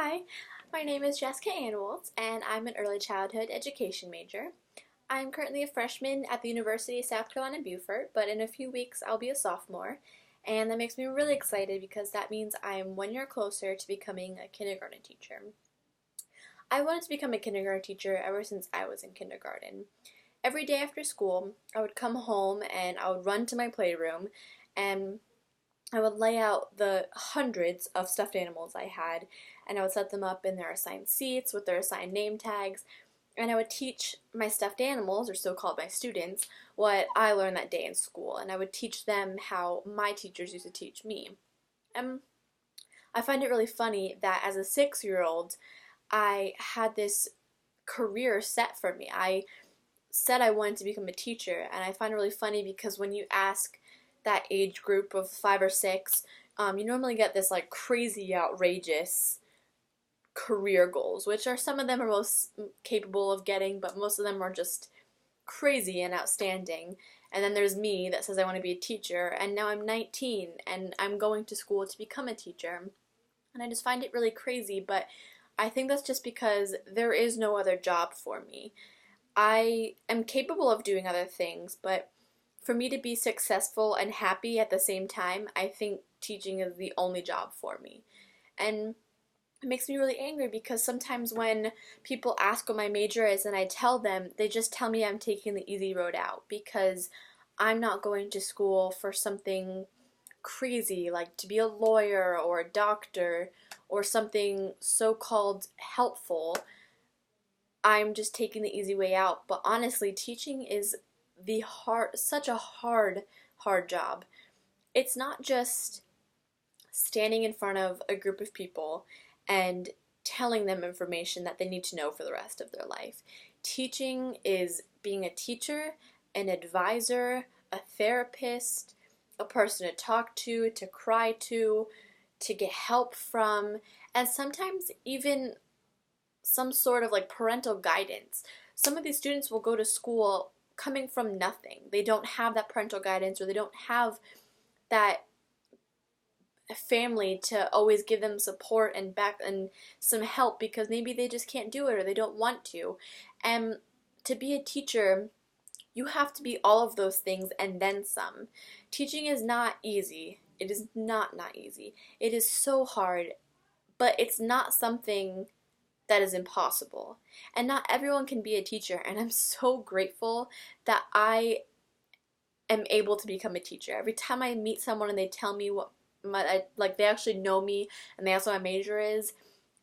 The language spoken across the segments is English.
Hi, my name is Jessica Anwoltz, and I'm an early childhood education major. I'm currently a freshman at the University of South Carolina Beaufort, but in a few weeks I'll be a sophomore, and that makes me really excited because that means I'm 1 year closer to becoming a kindergarten teacher. I wanted to become a kindergarten teacher ever since I was in kindergarten. Every day after school, I would come home and I would run to my playroom and I would lay out the hundreds of stuffed animals I had, and I would set them up in their assigned seats with their assigned name tags, and I would teach my stuffed animals, or so-called my students, what I learned that day in school, and I would teach them how my teachers used to teach me. And I find it really funny that as a 6-year-old, I had this career set for me. I said I wanted to become a teacher, and I find it really funny because when you ask that age group of 5 or 6, you normally get this like crazy, outrageous career goals, which are some of them are most capable of getting, but most of them are just crazy and outstanding. And then there's me that says I want to be a teacher, and now I'm 19 and I'm going to school to become a teacher. And I just find it really crazy, but I think that's just because there is no other job for me. I am capable of doing other things, but for me to be successful and happy at the same time, I think teaching is the only job for me. And it makes me really angry because sometimes when people ask what my major is and I tell them, they just tell me I'm taking the easy road out because I'm not going to school for something crazy like to be a lawyer or a doctor or something so-called helpful. I'm just taking the easy way out. But honestly, teaching is such a hard job. It's not just standing in front of a group of people and telling them information that they need to know for the rest of their life. Teaching is being a teacher, an advisor, a therapist, a person to talk to cry to get help from, and sometimes even some sort of like parental guidance. Some of these students will go to school coming from nothing. They don't have that parental guidance, or they don't have that family to always give them support and back and some help because maybe they just can't do it or they don't want to. And to be a teacher, you have to be all of those things and then some. Teaching is not easy. It is not easy. It is so hard, but it's not something that is impossible. And not everyone can be a teacher, and I'm so grateful that I am able to become a teacher. Every time I meet someone and they tell me like they actually know me and they ask what my major is,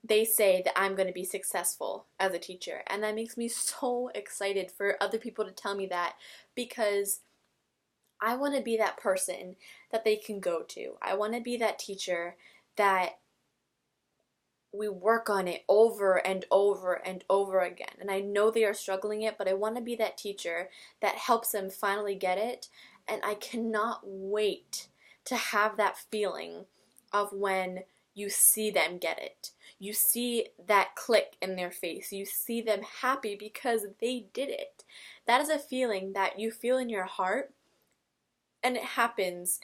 they say that I'm going to be successful as a teacher. And that makes me so excited for other people to tell me that because I want to be that person that they can go to. I want to be that teacher that we work on it over and over and over again. And I know they are struggling it, but I want to be that teacher that helps them finally get it. And I cannot wait to have that feeling of when you see them get it. You see that click in their face. You see them happy because they did it. That is a feeling that you feel in your heart, and it happens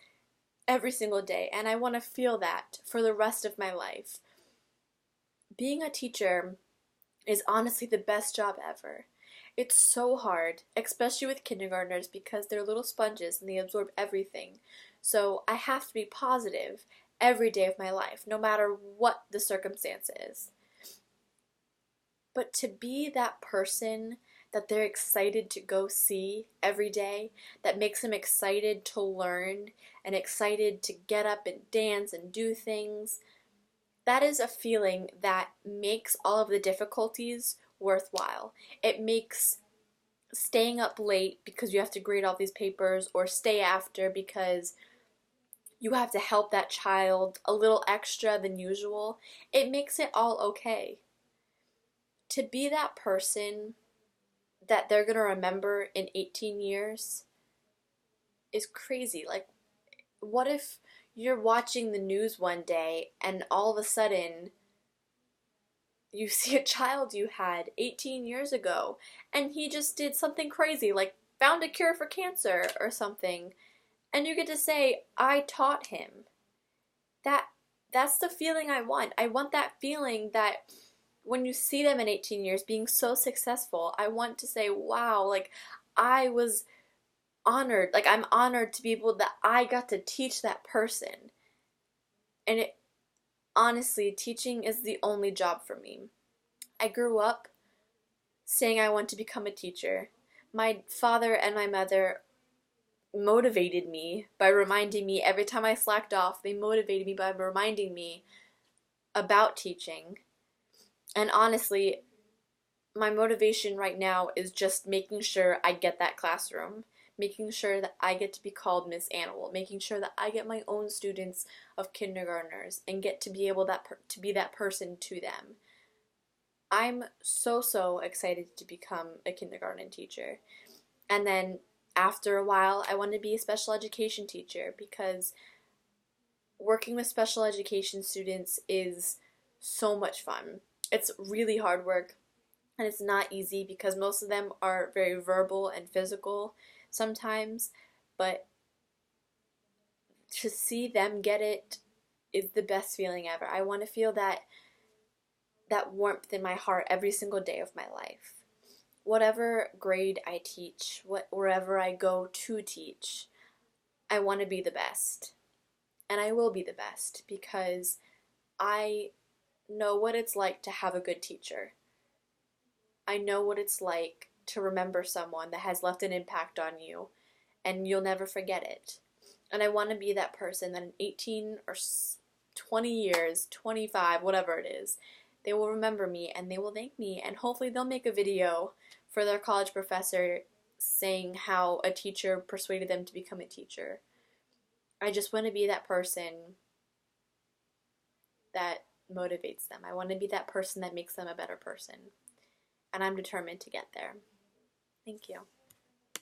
every single day. And I want to feel that for the rest of my life. Being a teacher is honestly the best job ever. It's so hard, especially with kindergartners because they're little sponges and they absorb everything. So I have to be positive every day of my life, no matter what the circumstance is. But to be that person that they're excited to go see every day, that makes them excited to learn and excited to get up and dance and do things, that is a feeling that makes all of the difficulties worthwhile. It makes staying up late because you have to grade all these papers or stay after because you have to help that child a little extra than usual. It makes it all okay. To be that person that they're going to remember in 18 years is crazy. Like, what if you're watching the news one day and all of a sudden you see a child you had 18 years ago and he just did something crazy, like found a cure for cancer or something, and you get to say, I taught him. That that's the feeling I want. I want that feeling that when you see them in 18 years being so successful, I want to say, wow, like I was honored. Like I'm honored to be able that I got to teach that person. And it honestly, teaching is the only job for me. I grew up saying I want to become a teacher. My father and my mother motivated me by reminding me every time I slacked off, they motivated me by reminding me about teaching. And honestly, my motivation right now is just making sure I get that classroom, making sure that I get to be called Miss Animal, making sure that I get my own students of kindergartners and get to be able to be that person to them. I'm so excited to become a kindergarten teacher. And then after a while, I want to be a special education teacher because working with special education students is so much fun. It's really hard work and it's not easy because most of them are very verbal and physical sometimes, but to see them get it is the best feeling ever. I want to feel that warmth in my heart every single day of my life. Whatever grade I teach, wherever I go to teach, I want to be the best. And I will be the best because I know what it's like to have a good teacher. I know what it's like to remember someone that has left an impact on you and you'll never forget it. And I want to be that person that in 18 or 20 years, 25, whatever it is, they will remember me and they will thank me and hopefully they'll make a video for their college professor saying how a teacher persuaded them to become a teacher. I just want to be that person that motivates them. I want to be that person that makes them a better person. And I'm determined to get there. Thank you.